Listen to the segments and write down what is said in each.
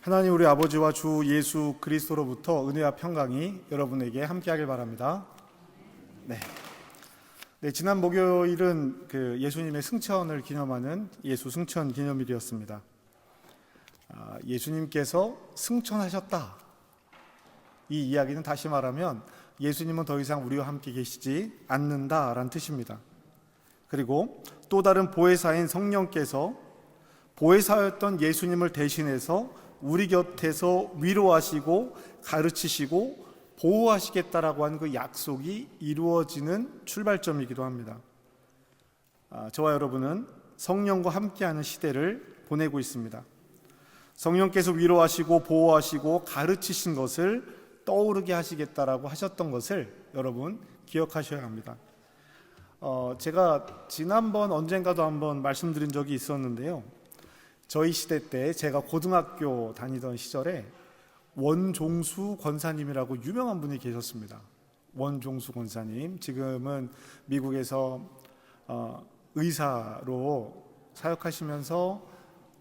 하나님 우리 아버지와 주 예수 그리스도로부터 은혜와 평강이 여러분에게 함께하길 바랍니다. 지난 목요일은 예수님의 승천을 기념하는 예수 승천 기념일이었습니다. 예수님께서 승천하셨다. 이 이야기는 다시 말하면 예수님은 더 이상 우리와 함께 계시지 않는다라는 뜻입니다. 그리고 또 다른 보혜사인 성령께서 보혜사였던 예수님을 대신해서 우리 곁에서 위로하시고 가르치시고 보호하시겠다라고 하는 그 약속이 이루어지는 출발점이기도 합니다. 저와 여러분은 성령과 함께하는 시대를 보내고 있습니다. 성령께서 위로하시고 보호하시고 가르치신 것을 떠오르게 하시겠다라고 하셨던 것을 여러분 기억하셔야 합니다. 제가 지난번 언젠가도 한번 말씀드린 적이 있었는데요. 저희 시대 때 제가 고등학교 다니던 시절에 원종수 권사님이라고 유명한 분이 계셨습니다. 원종수 권사님, 지금은 미국에서 의사로 사역하시면서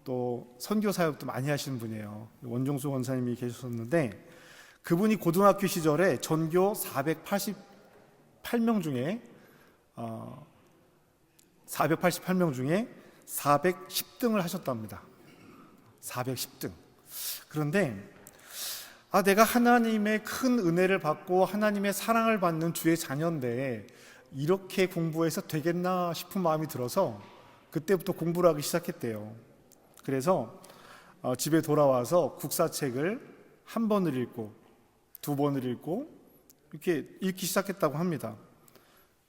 또 선교 사역도 많이 하시는 분이에요. 원종수 권사님이 계셨었는데 그분이 고등학교 시절에 전교 488명 중에 410등을 하셨답니다. 410등. 그런데 내가 하나님의 큰 은혜를 받고 하나님의 사랑을 받는 주의 자녀인데 이렇게 공부해서 되겠나 싶은 마음이 들어서 그때부터 공부를 하기 시작했대요. 그래서 집에 돌아와서 국사책을 한 번을 읽고 두 번을 읽고 이렇게 읽기 시작했다고 합니다.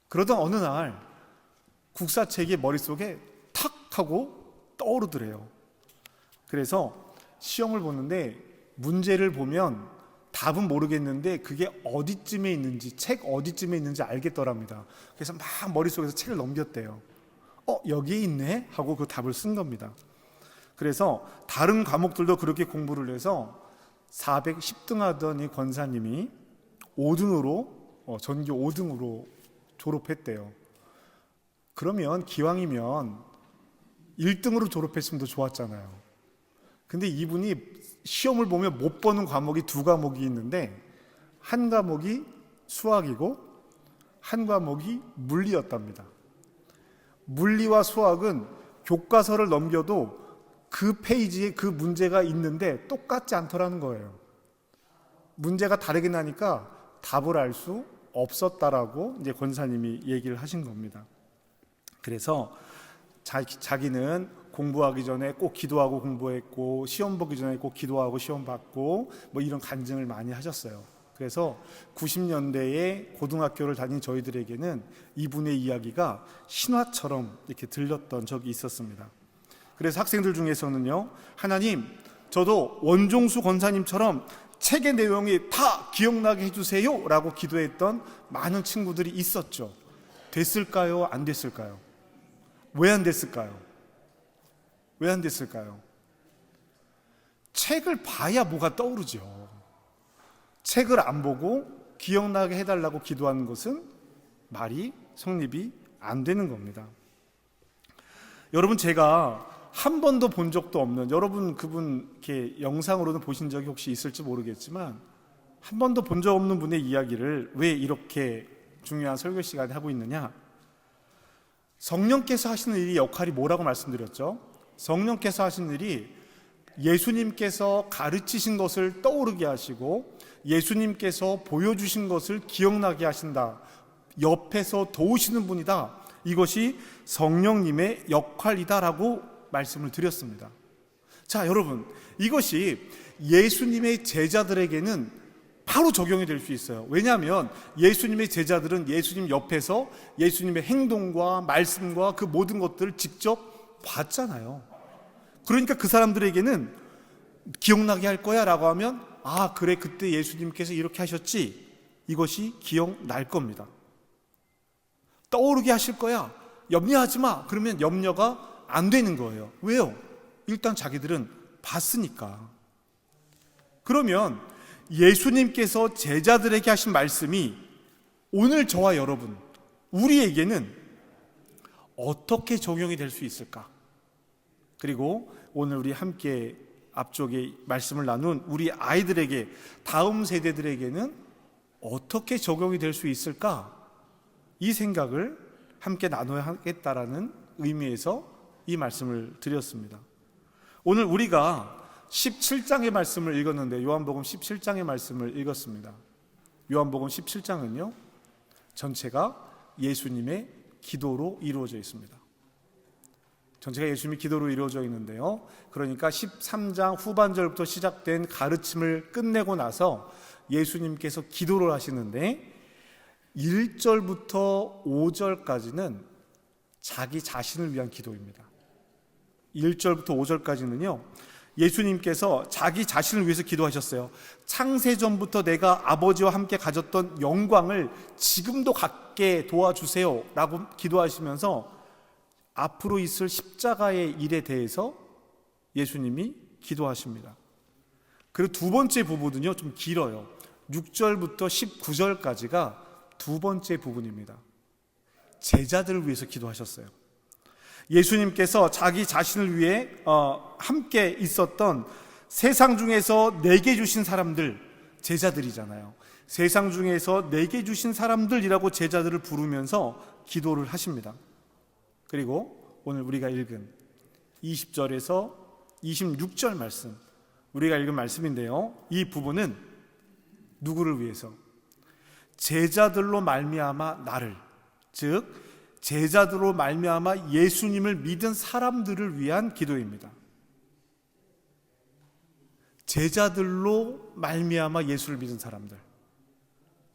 그러던 어느 날 국사책이 머릿속에 탁 하고 떠오르더래요. 그래서 시험을 보는데 문제를 보면 답은 모르겠는데 그게 어디쯤에 있는지, 책 어디쯤에 있는지 알겠더랍니다. 그래서 막 머릿속에서 책을 넘겼대요. 여기에 있네? 하고 그 답을 쓴 겁니다. 그래서 다른 과목들도 그렇게 공부를 해서 410등 하던 이 권사님이 5등으로 전교 5등으로 졸업했대요. 그러면 기왕이면 1등으로 졸업했으면 더 좋았잖아요. 근데 이분이 시험을 보면 못 보는 과목이 두 과목이 있는데 한 과목이 수학이고 한 과목이 물리였답니다. 물리와 수학은 교과서를 넘겨도 그 페이지에 그 문제가 있는데 똑같지 않더라는 거예요. 문제가 다르게 나니까 답을 알 수 없었다라고 이제 권사님이 얘기를 하신 겁니다. 그래서 자기는 공부하기 전에 꼭 기도하고 공부했고 시험 보기 전에 꼭 기도하고 시험 받고 이런 간증을 많이 하셨어요. 그래서 90년대에 고등학교를 다닌 저희들에게는 이분의 이야기가 신화처럼 이렇게 들렸던 적이 있었습니다. 그래서 학생들 중에서는요, 하나님, 저도 원종수 권사님처럼 책의 내용이 다 기억나게 해주세요 라고 기도했던 많은 친구들이 있었죠. 됐을까요? 안 됐을까요? 왜 안 됐을까요? 왜 안 됐을까요? 책을 봐야 뭐가 떠오르죠. 책을 안 보고 기억나게 해달라고 기도하는 것은 말이 성립이 안 되는 겁니다. 여러분, 제가 한 번도 본 적도 없는, 여러분 그분 이렇게 영상으로는 보신 적이 혹시 있을지 모르겠지만 한 번도 본 적 없는 분의 이야기를 왜 이렇게 중요한 설교 시간에 하고 있느냐? 성령께서 하시는 일이 역할이 뭐라고 말씀드렸죠? 성령께서 하시는 일이 예수님께서 가르치신 것을 떠오르게 하시고 예수님께서 보여주신 것을 기억나게 하신다. 옆에서 도우시는 분이다. 이것이 성령님의 역할이다라고 말씀을 드렸습니다. 자, 여러분, 이것이 예수님의 제자들에게는 바로 적용이 될 수 있어요. 왜냐하면 예수님의 제자들은 예수님 옆에서 예수님의 행동과 말씀과 그 모든 것들을 직접 봤잖아요. 그러니까 그 사람들에게는 기억나게 할 거야 라고 하면 그래, 그때 예수님께서 이렇게 하셨지, 이것이 기억날 겁니다. 떠오르게 하실 거야, 염려하지 마, 그러면 염려가 안 되는 거예요. 왜요? 일단 자기들은 봤으니까. 그러면 예수님께서 제자들에게 하신 말씀이 오늘 저와 여러분, 우리에게는 어떻게 적용이 될 수 있을까? 그리고 오늘 우리 함께 앞쪽에 말씀을 나눈 우리 아이들에게, 다음 세대들에게는 어떻게 적용이 될 수 있을까? 이 생각을 함께 나눠야 하겠다라는 의미에서 이 말씀을 드렸습니다. 오늘 우리가 17장의 말씀을 읽었는데, 요한복음 17장의 말씀을 읽었습니다. 요한복음 17장은요 전체가 예수님의 기도로 이루어져 있습니다. 전체가 예수님의 기도로 이루어져 있는데요, 그러니까 13장 후반절부터 시작된 가르침을 끝내고 나서 예수님께서 기도를 하시는데 1절부터 5절까지는 자기 자신을 위한 기도입니다. 1절부터 5절까지는요 예수님께서 자기 자신을 위해서 기도하셨어요. 창세전부터 내가 아버지와 함께 가졌던 영광을 지금도 갖게 도와주세요 라고 기도하시면서 앞으로 있을 십자가의 일에 대해서 예수님이 기도하십니다. 그리고 두 번째 부분은요 좀 길어요. 6절부터 19절까지가 두 번째 부분입니다. 제자들을 위해서 기도하셨어요. 예수님께서 자기 자신을 위해 함께 있었던 세상 중에서 내게 주신 사람들, 제자들이잖아요. 세상 중에서 내게 주신 사람들이라고 제자들을 부르면서 기도를 하십니다. 그리고 오늘 우리가 읽은 20절에서 26절 말씀, 우리가 읽은 말씀인데요, 이 부분은 누구를 위해서? 제자들로 말미암아 나를, 즉 제자들로 말미암아 예수님을 믿은 사람들을 위한 기도입니다. 제자들로 말미암아 예수를 믿은 사람들,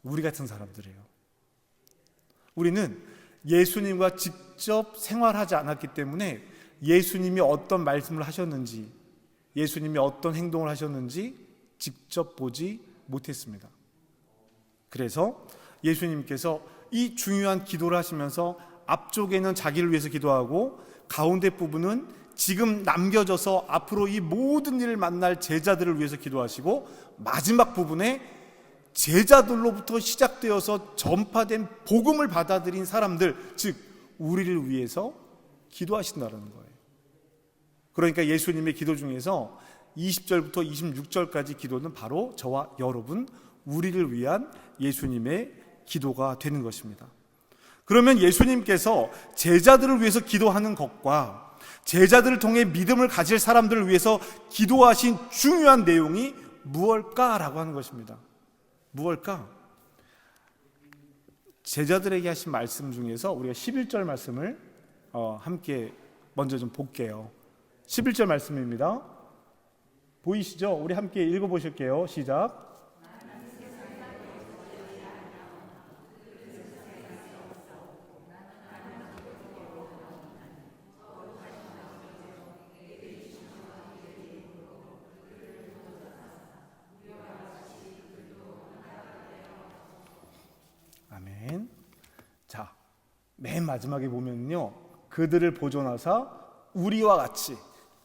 우리 같은 사람들이에요. 우리는 예수님과 직접 생활하지 않았기 때문에 예수님이 어떤 말씀을 하셨는지, 예수님이 어떤 행동을 하셨는지 직접 보지 못했습니다. 그래서 예수님께서 이 중요한 기도를 하시면서 앞쪽에는 자기를 위해서 기도하고, 가운데 부분은 지금 남겨져서 앞으로 이 모든 일을 만날 제자들을 위해서 기도하시고, 마지막 부분에 제자들로부터 시작되어서 전파된 복음을 받아들인 사람들, 즉 우리를 위해서 기도하신다는 거예요. 그러니까 예수님의 기도 중에서 20절부터 26절까지 기도는 바로 저와 여러분, 우리를 위한 예수님의 기도가 되는 것입니다. 그러면 예수님께서 제자들을 위해서 기도하는 것과 제자들을 통해 믿음을 가질 사람들을 위해서 기도하신 중요한 내용이 무엇일까라고 하는 것입니다. 무엇일까? 제자들에게 하신 말씀 중에서 우리가 11절 말씀을 함께 먼저 좀 볼게요. 11절 말씀입니다. 보이시죠? 우리 함께 읽어보실게요. 시작. 아멘. 자, 맨 마지막에 보면요, 그들을 보존하사 우리와 같이,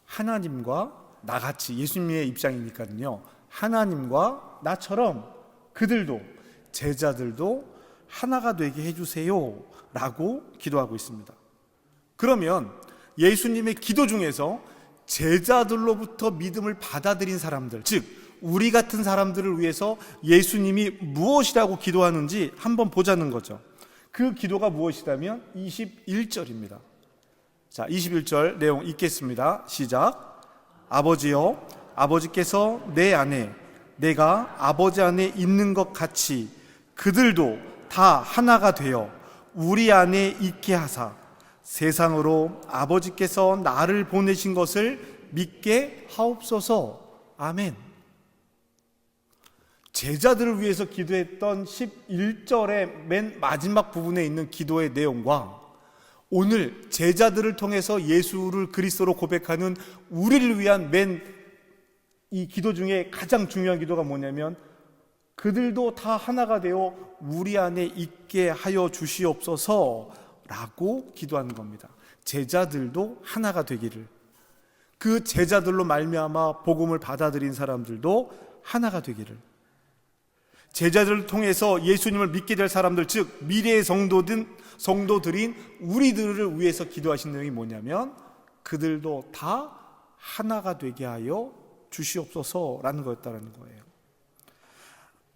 하나님과 나같이, 예수님의 입장이니까요, 하나님과 나처럼 그들도, 제자들도 하나가 되게 해주세요 라고 기도하고 있습니다. 그러면 예수님의 기도 중에서 제자들로부터 믿음을 받아들인 사람들, 즉 우리 같은 사람들을 위해서 예수님이 무엇이라고 기도하는지 한번 보자는 거죠. 그 기도가 무엇이라면 21절입니다. 자, 21절 내용 읽겠습니다. 시작. 아버지여, 아버지께서 내 안에, 내가 아버지 안에 있는 것 같이 그들도 다 하나가 되어 우리 안에 있게 하사 세상으로 아버지께서 나를 보내신 것을 믿게 하옵소서. 아멘. 제자들을 위해서 기도했던 11절의 맨 마지막 부분에 있는 기도의 내용과 오늘 제자들을 통해서 예수를 그리스도로 고백하는 우리를 위한 맨 이 기도 중에 가장 중요한 기도가 뭐냐면, 그들도 다 하나가 되어 우리 안에 있게 하여 주시옵소서 라고 기도하는 겁니다. 제자들도 하나가 되기를, 그 제자들로 말미암아 복음을 받아들인 사람들도 하나가 되기를, 제자들을 통해서 예수님을 믿게 될 사람들, 즉 미래의 성도들인 우리들을 위해서 기도하신 내용이 뭐냐면, 그들도 다 하나가 되게 하여 주시옵소서라는 거였다는 거예요.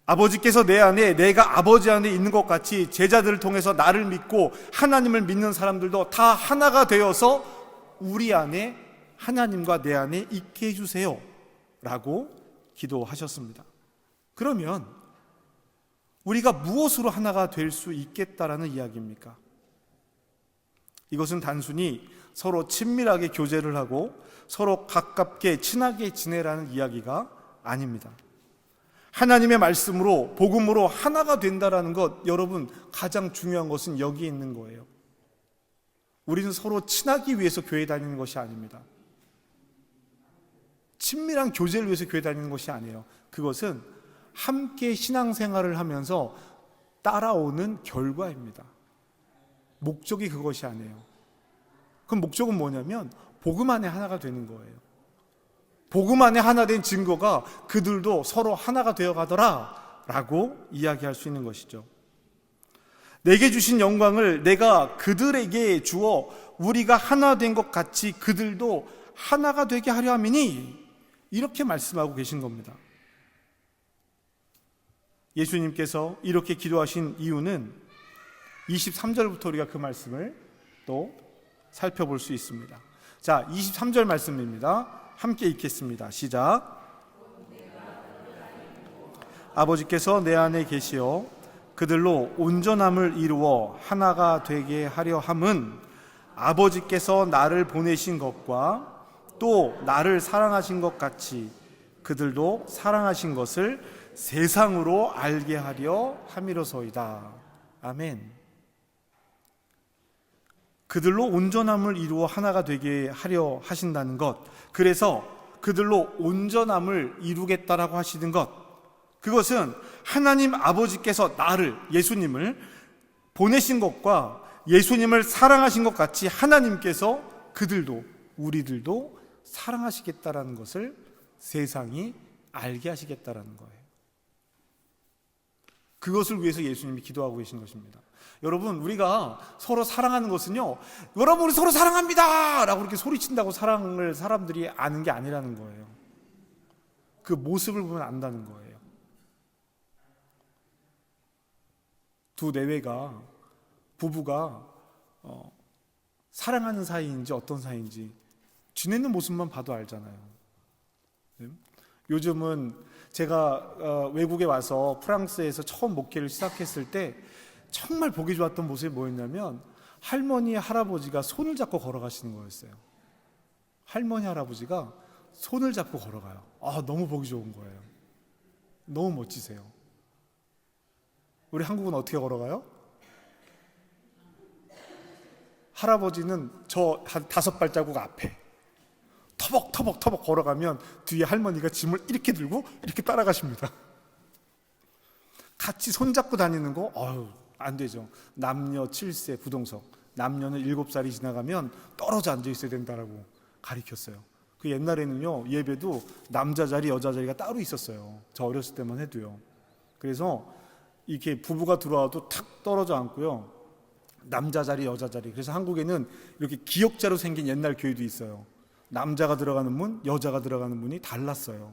아버지께서 내 안에, 내가 아버지 안에 있는 것 같이 제자들을 통해서 나를 믿고 하나님을 믿는 사람들도 다 하나가 되어서 우리 안에, 하나님과 내 안에 있게 해주세요 라고 기도하셨습니다. 그러면 우리가 무엇으로 하나가 될 수 있겠다라는 이야기입니까? 이것은 단순히 서로 친밀하게 교제를 하고 서로 가깝게 친하게 지내라는 이야기가 아닙니다. 하나님의 말씀으로, 복음으로 하나가 된다라는 것, 여러분, 가장 중요한 것은 여기에 있는 거예요. 우리는 서로 친하기 위해서 교회 다니는 것이 아닙니다. 친밀한 교제를 위해서 교회 다니는 것이 아니에요. 그것은 함께 신앙생활을 하면서 따라오는 결과입니다. 목적이 그것이 아니에요. 그럼 목적은 뭐냐면 복음 안에 하나가 되는 거예요. 복음 안에 하나 된 증거가 그들도 서로 하나가 되어 가더라 라고 이야기할 수 있는 것이죠. 내게 주신 영광을 내가 그들에게 주어 우리가 하나 된 것 같이 그들도 하나가 되게 하려 함이니, 이렇게 말씀하고 계신 겁니다. 예수님께서 이렇게 기도하신 이유는 23절부터 우리가 그 말씀을 또 살펴볼 수 있습니다. 자, 23절 말씀입니다. 함께 읽겠습니다. 시작. 아버지께서 내 안에 계시어 그들로 온전함을 이루어 하나가 되게 하려 함은 아버지께서 나를 보내신 것과 또 나를 사랑하신 것 같이 그들도 사랑하신 것을 세상으로 알게 하려 함이로소이다. 아멘. 그들로 온전함을 이루어 하나가 되게 하려 하신다는 것, 그래서 그들로 온전함을 이루겠다라고 하시는 것, 그것은 하나님 아버지께서 나를, 예수님을 보내신 것과 예수님을 사랑하신 것 같이 하나님께서 그들도, 우리들도 사랑하시겠다라는 것을 세상이 알게 하시겠다라는 거예요. 그것을 위해서 예수님이 기도하고 계신 것입니다. 여러분, 우리가 서로 사랑하는 것은요, 여러분 우리 서로 사랑합니다 라고 이렇게 소리친다고 사랑을 사람들이 아는 게 아니라는 거예요. 그 모습을 보면 안다는 거예요. 두 내외가, 부부가 사랑하는 사이인지 어떤 사이인지 지내는 모습만 봐도 알잖아요. 요즘은 제가 외국에 와서 프랑스에서 처음 목회를 시작했을 때 정말 보기 좋았던 모습이 뭐였냐면 할머니, 할아버지가 손을 잡고 걸어가시는 거였어요. 할머니, 할아버지가 손을 잡고 걸어가요. 너무 보기 좋은 거예요. 너무 멋지세요. 우리 한국은 어떻게 걸어가요? 할아버지는 저 한 5발자국 앞에 터벅터벅 걸어가면 뒤에 할머니가 짐을 이렇게 들고 이렇게 따라가십니다. 같이 손잡고 다니는 거 안 되죠. 남녀 7세 부동석, 남녀는 7살이 지나가면 떨어져 앉아 있어야 된다라고 가르쳤어요. 그 옛날에는요, 예배도 남자 자리 여자 자리가 따로 있었어요. 저 어렸을 때만 해도요. 그래서 이렇게 부부가 들어와도 탁 떨어져 앉고요, 남자 자리 여자 자리. 그래서 한국에는 이렇게 기역자로 생긴 옛날 교회도 있어요. 남자가 들어가는 문, 여자가 들어가는 문이 달랐어요.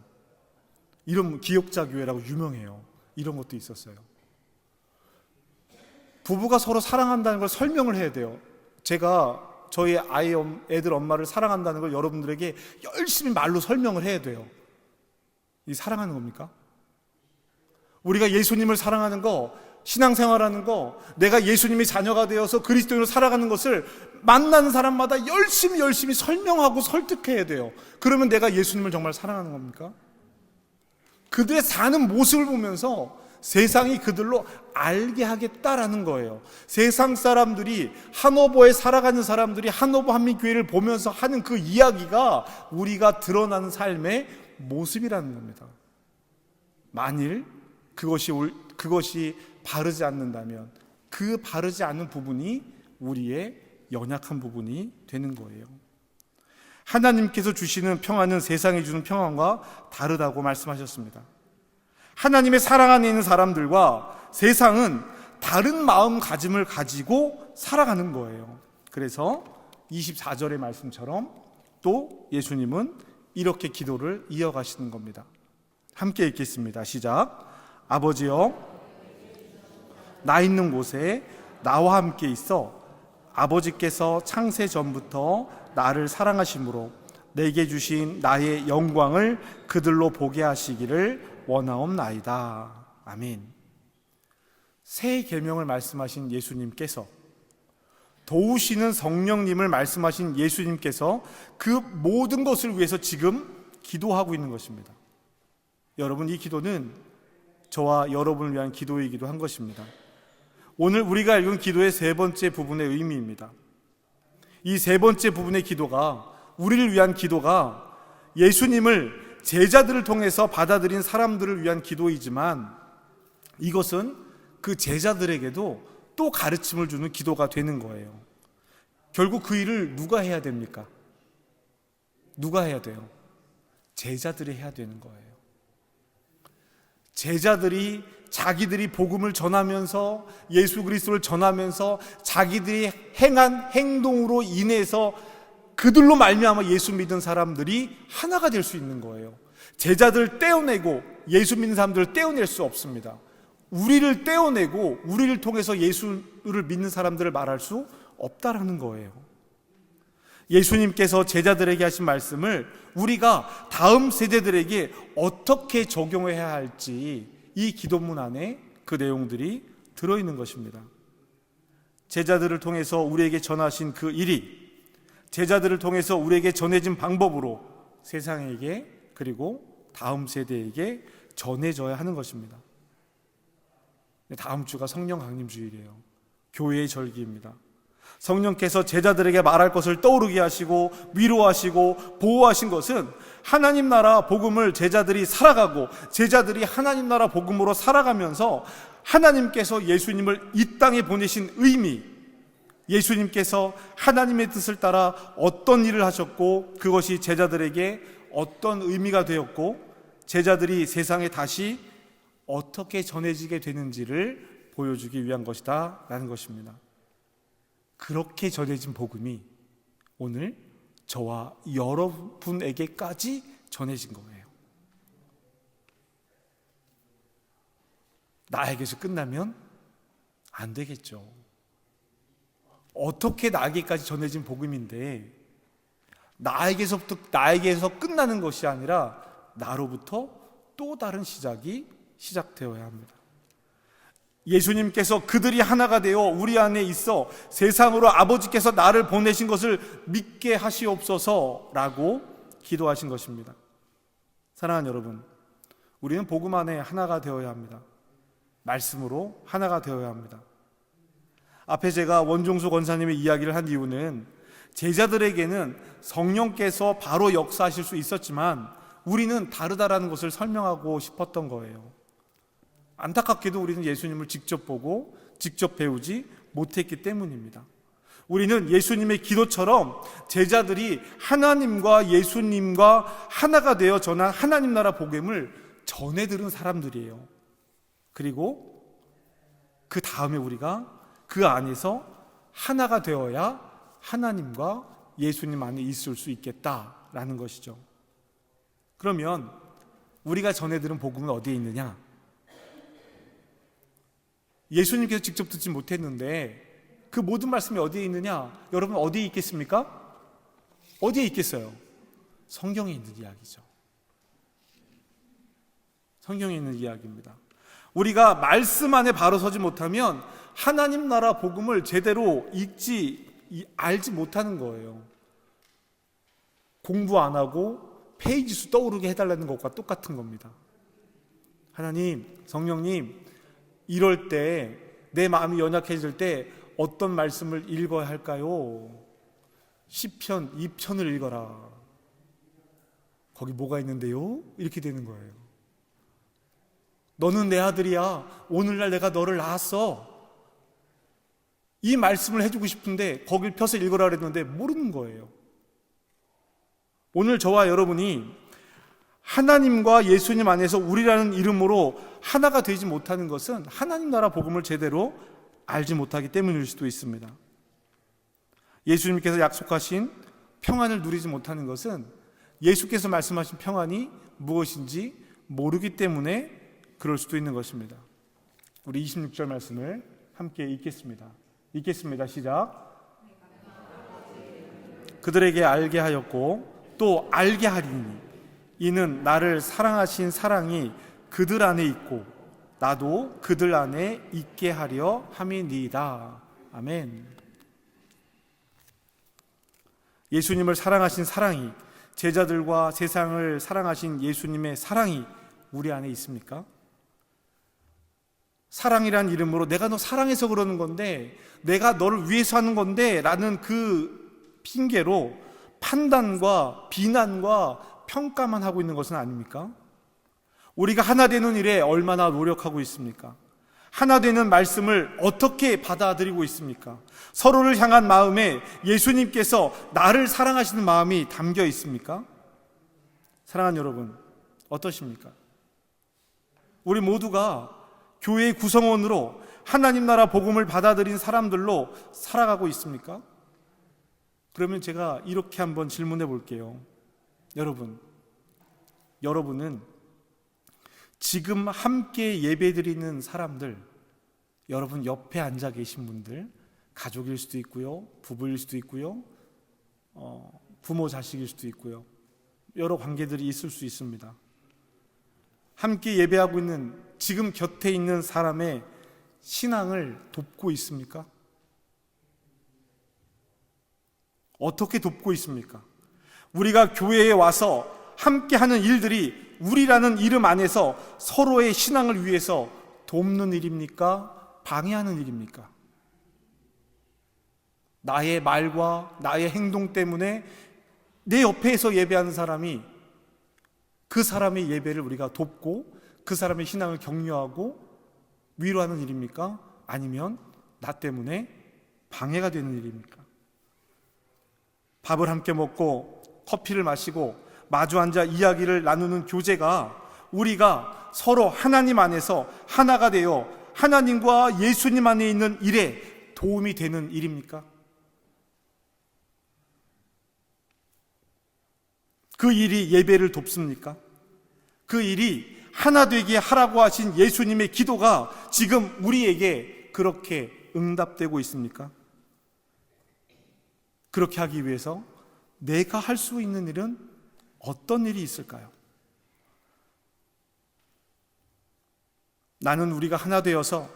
이런 기역자 교회라고 유명해요. 이런 것도 있었어요. 부부가 서로 사랑한다는 걸 설명을 해야 돼요. 제가 저희 애들 엄마를 사랑한다는 걸 여러분들에게 열심히 말로 설명을 해야 돼요. 이 사랑하는 겁니까? 우리가 예수님을 사랑하는 거, 신앙생활하는 거, 내가 예수님의 자녀가 되어서 그리스도인으로 살아가는 것을 만나는 사람마다 열심히 설명하고 설득해야 돼요. 그러면 내가 예수님을 정말 사랑하는 겁니까? 그들의 사는 모습을 보면서 세상이 그들로 알게 하겠다라는 거예요. 세상 사람들이, 한오버에 살아가는 사람들이 한오버 한민교회를 보면서 하는 그 이야기가 우리가 드러나는 삶의 모습이라는 겁니다. 만일 그것이 바르지 않는다면 그 바르지 않은 부분이 우리의 연약한 부분이 되는 거예요. 하나님께서 주시는 평안은 세상이 주는 평안과 다르다고 말씀하셨습니다. 하나님의 사랑 안에 있는 사람들과 세상은 다른 마음가짐을 가지고 살아가는 거예요. 그래서 24절의 말씀처럼 또 예수님은 이렇게 기도를 이어가시는 겁니다. 함께 읽겠습니다. 시작. 아버지여, 나 있는 곳에 나와 함께 있어 아버지께서 창세 전부터 나를 사랑하심으로 내게 주신 나의 영광을 그들로 보게 하시기를 원하옵나이다. 아멘. 새 계명을 말씀하신 예수님께서, 도우시는 성령님을 말씀하신 예수님께서 그 모든 것을 위해서 지금 기도하고 있는 것입니다. 여러분, 이 기도는 저와 여러분을 위한 기도이기도 한 것입니다. 오늘 우리가 읽은 기도의 세 번째 부분의 의미입니다. 이 세 번째 부분의 기도가, 우리를 위한 기도가 예수님을 제자들을 통해서 받아들인 사람들을 위한 기도이지만, 이것은 그 제자들에게도 또 가르침을 주는 기도가 되는 거예요. 결국 그 일을 누가 해야 됩니까? 누가 해야 돼요? 제자들이 해야 되는 거예요. 제자들이 자기들이 복음을 전하면서, 예수 그리스도를 전하면서 자기들이 행한 행동으로 인해서 그들로 말미암아 예수 믿은 사람들이 하나가 될 수 있는 거예요. 제자들 떼어내고 예수 믿는 사람들을 떼어낼 수 없습니다. 우리를 떼어내고 우리를 통해서 예수를 믿는 사람들을 말할 수 없다라는 거예요. 예수님께서 제자들에게 하신 말씀을 우리가 다음 세대들에게 어떻게 적용해야 할지 이 기도문 안에 그 내용들이 들어있는 것입니다. 제자들을 통해서 우리에게 전하신 그 일이 제자들을 통해서 우리에게 전해진 방법으로 세상에게, 그리고 다음 세대에게 전해져야 하는 것입니다. 다음 주가 성령 강림 주일이에요. 교회의 절기입니다. 성령께서 제자들에게 말할 것을 떠오르게 하시고 위로하시고 보호하신 것은 하나님 나라 복음을 제자들이 살아가고, 제자들이 하나님 나라 복음으로 살아가면서 하나님께서 예수님을 이 땅에 보내신 의미, 예수님께서 하나님의 뜻을 따라 어떤 일을 하셨고 그것이 제자들에게 어떤 의미가 되었고 제자들이 세상에 다시 어떻게 전해지게 되는지를 보여주기 위한 것이다 라는 것입니다. 그렇게 전해진 복음이 오늘 저와 여러분에게까지 전해진 거예요. 나에게서 끝나면 안 되겠죠. 어떻게 나에게까지 전해진 복음인데 나에게서 끝나는 것이 아니라 나로부터 또 다른 시작이 시작되어야 합니다. 예수님께서 그들이 하나가 되어 우리 안에 있어 세상으로 아버지께서 나를 보내신 것을 믿게 하시옵소서라고 기도하신 것입니다. 사랑하는 여러분, 우리는 복음 안에 하나가 되어야 합니다. 말씀으로 하나가 되어야 합니다. 앞에 제가 원종수 권사님의 이야기를 한 이유는 제자들에게는 성령께서 바로 역사하실 수 있었지만 우리는 다르다라는 것을 설명하고 싶었던 거예요. 안타깝게도 우리는 예수님을 직접 보고 직접 배우지 못했기 때문입니다. 우리는 예수님의 기도처럼 제자들이 하나님과 예수님과 하나가 되어 전한 하나님 나라 복음을 전해 들은 사람들이에요. 그리고 그 다음에 우리가 그 안에서 하나가 되어야 하나님과 예수님 안에 있을 수 있겠다라는 것이죠. 그러면 우리가 전해 들은 복음은 어디에 있느냐? 예수님께서 직접 듣지 못했는데 그 모든 말씀이 어디에 있느냐? 여러분, 어디에 있겠습니까? 어디에 있겠어요? 성경에 있는 이야기죠. 성경에 있는 이야기입니다. 우리가 말씀 안에 바로 서지 못하면 하나님 나라 복음을 제대로 알지 못하는 거예요. 공부 안 하고 페이지 수 떠오르게 해달라는 것과 똑같은 겁니다. 하나님, 성령님, 이럴 때, 내 마음이 연약해질 때 어떤 말씀을 읽어야 할까요? 시편 2편을 읽어라. 거기 뭐가 있는데요? 이렇게 되는 거예요. 너는 내 아들이야. 오늘날 내가 너를 낳았어. 이 말씀을 해주고 싶은데 거길 펴서 읽어라 그랬는데 모르는 거예요. 오늘 저와 여러분이 하나님과 예수님 안에서 우리라는 이름으로 하나가 되지 못하는 것은 하나님 나라 복음을 제대로 알지 못하기 때문일 수도 있습니다. 예수님께서 약속하신 평안을 누리지 못하는 것은 예수께서 말씀하신 평안이 무엇인지 모르기 때문에 그럴 수도 있는 것입니다. 우리 26절 말씀을 함께 읽겠습니다. 시작. 그들에게 알게 하였고 또 알게 하리니 이는 나를 사랑하신 사랑이 그들 안에 있고 나도 그들 안에 있게 하려 함이니이다. 아멘. 예수님을 사랑하신 사랑이, 제자들과 세상을 사랑하신 예수님의 사랑이 우리 안에 있습니까? 사랑이란 이름으로 내가 너 사랑해서 그러는 건데, 내가 너를 위해서 하는 건데 라는 그 핑계로 판단과 비난과 평가만 하고 있는 것은 아닙니까? 우리가 하나 되는 일에 얼마나 노력하고 있습니까? 하나 되는 말씀을 어떻게 받아들이고 있습니까? 서로를 향한 마음에 예수님께서 나를 사랑하시는 마음이 담겨 있습니까? 사랑하는 여러분, 어떠십니까? 우리 모두가 교회의 구성원으로 하나님 나라 복음을 받아들인 사람들로 살아가고 있습니까? 그러면 제가 이렇게 한번 질문해 볼게요. 여러분은 지금 함께 예배드리는 사람들, 여러분 옆에 앉아 계신 분들, 가족일 수도 있고요, 부부일 수도 있고요, 부모 자식일 수도 있고요, 여러 관계들이 있을 수 있습니다. 함께 예배하고 있는 지금 곁에 있는 사람의 신앙을 돕고 있습니까? 어떻게 돕고 있습니까? 우리가 교회에 와서 함께 하는 일들이 우리라는 이름 안에서 서로의 신앙을 위해서 돕는 일입니까? 방해하는 일입니까? 나의 말과 나의 행동 때문에 내 옆에서 예배하는 사람이, 그 사람의 예배를 우리가 돕고 그 사람의 신앙을 격려하고 위로하는 일입니까? 아니면 나 때문에 방해가 되는 일입니까? 밥을 함께 먹고 커피를 마시고 마주 앉아 이야기를 나누는 교제가 우리가 서로 하나님 안에서 하나가 되어 하나님과 예수님 안에 있는 일에 도움이 되는 일입니까? 그 일이 예배를 돕습니까? 그 일이 하나 되게 하라고 하신 예수님의 기도가 지금 우리에게 그렇게 응답되고 있습니까? 그렇게 하기 위해서 내가 할 수 있는 일은 어떤 일이 있을까요? 나는 우리가 하나 되어서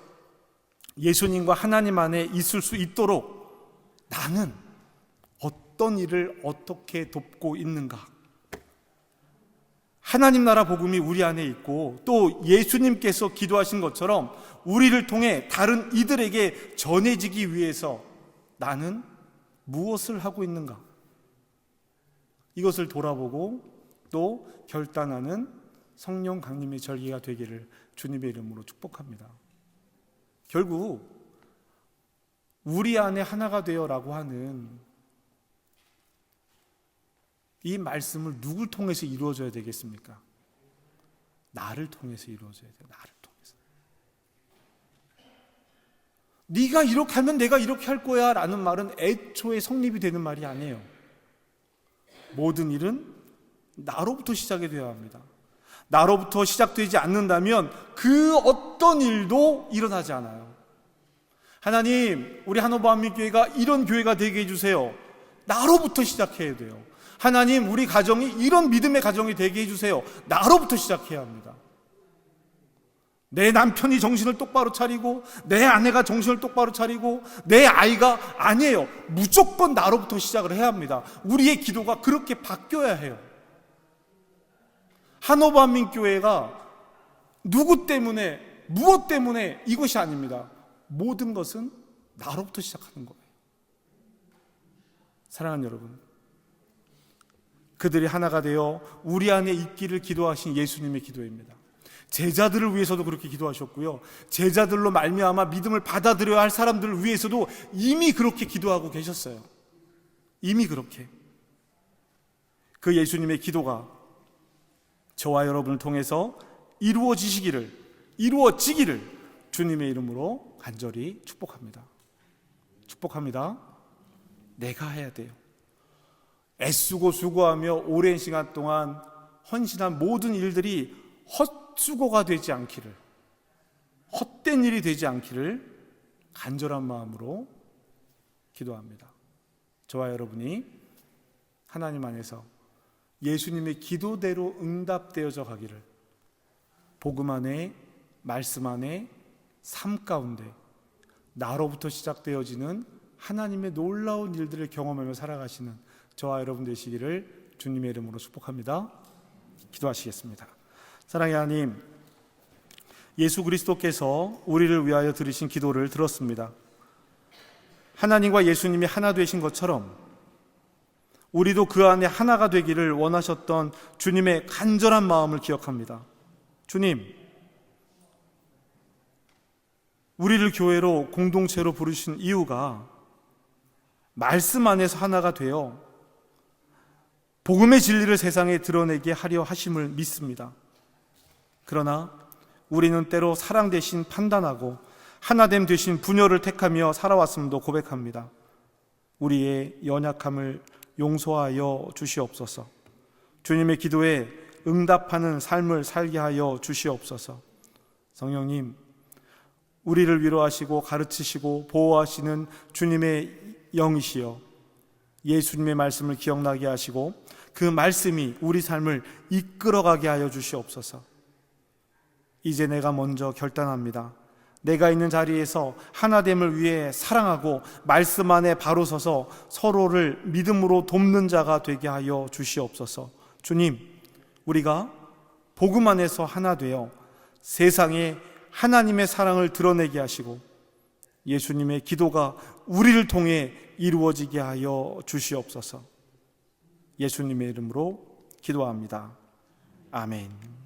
예수님과 하나님 안에 있을 수 있도록 나는 어떤 일을 어떻게 돕고 있는가? 하나님 나라 복음이 우리 안에 있고 또 예수님께서 기도하신 것처럼 우리를 통해 다른 이들에게 전해지기 위해서 나는 무엇을 하고 있는가? 이것을 돌아보고 또 결단하는 성령 강림의 절기가 되기를 주님의 이름으로 축복합니다. 결국 우리 안에 하나가 되어라고 하는 이 말씀을 누굴 통해서 이루어져야 되겠습니까? 나를 통해서 이루어져야 돼요. 나를 통해서. 네가 이렇게 하면 내가 이렇게 할 거야 라는 말은 애초에 성립이 되는 말이 아니에요. 모든 일은 나로부터 시작이 되어야 합니다. 나로부터 시작되지 않는다면 그 어떤 일도 일어나지 않아요. 하나님, 우리 한옥마음교회가 이런 교회가 되게 해주세요. 나로부터 시작해야 돼요. 하나님, 우리 가정이 이런 믿음의 가정이 되게 해주세요. 나로부터 시작해야 합니다. 내 남편이 정신을 똑바로 차리고 내 아내가 정신을 똑바로 차리고 내 아이가 아니에요. 무조건 나로부터 시작을 해야 합니다. 우리의 기도가 그렇게 바뀌어야 해요. 한옥마음교회가 누구 때문에 무엇 때문에 이것이 아닙니다. 모든 것은 나로부터 시작하는 거예요. 사랑하는 여러분, 그들이 하나가 되어 우리 안에 있기를 기도하신 예수님의 기도입니다. 제자들을 위해서도 그렇게 기도하셨고요, 제자들로 말미암아 믿음을 받아들여야 할 사람들을 위해서도 이미 그렇게 기도하고 계셨어요. 이미 그렇게. 그 예수님의 기도가 저와 여러분을 통해서 이루어지기를 주님의 이름으로 간절히 축복합니다. 내가 해야 돼요. 애쓰고 수고하며 오랜 시간 동안 헌신한 모든 일들이 헛수고가 되지 않기를, 헛된 일이 되지 않기를 간절한 마음으로 기도합니다. 저와 여러분이 하나님 안에서 예수님의 기도대로 응답되어져 가기를, 복음 안에, 말씀 안에, 삶 가운데 나로부터 시작되어지는 하나님의 놀라운 일들을 경험하며 살아가시는 저와 여러분 되시기를 주님의 이름으로 축복합니다. 기도하시겠습니다. 사랑의 하나님, 예수 그리스도께서 우리를 위하여 들으신 기도를 들었습니다. 하나님과 예수님이 하나 되신 것처럼 우리도 그 안에 하나가 되기를 원하셨던 주님의 간절한 마음을 기억합니다. 주님, 우리를 교회로 공동체로 부르신 이유가 말씀 안에서 하나가 되어 복음의 진리를 세상에 드러내게 하려 하심을 믿습니다. 그러나 우리는 때로 사랑 대신 판단하고 하나됨 대신 분열을 택하며 살아왔음도 고백합니다. 우리의 연약함을 용서하여 주시옵소서. 주님의 기도에 응답하는 삶을 살게 하여 주시옵소서. 성령님, 우리를 위로하시고 가르치시고 보호하시는 주님의 영이시여, 예수님의 말씀을 기억나게 하시고 그 말씀이 우리 삶을 이끌어가게 하여 주시옵소서. 이제 내가 먼저 결단합니다. 내가 있는 자리에서 하나됨을 위해 사랑하고 말씀 안에 바로 서서 서로를 믿음으로 돕는 자가 되게 하여 주시옵소서. 주님, 우리가 복음 안에서 하나 되어 세상에 하나님의 사랑을 드러내게 하시고 예수님의 기도가 우리를 통해 이루어지게 하여 주시옵소서. 예수님의 이름으로 기도합니다. 아멘.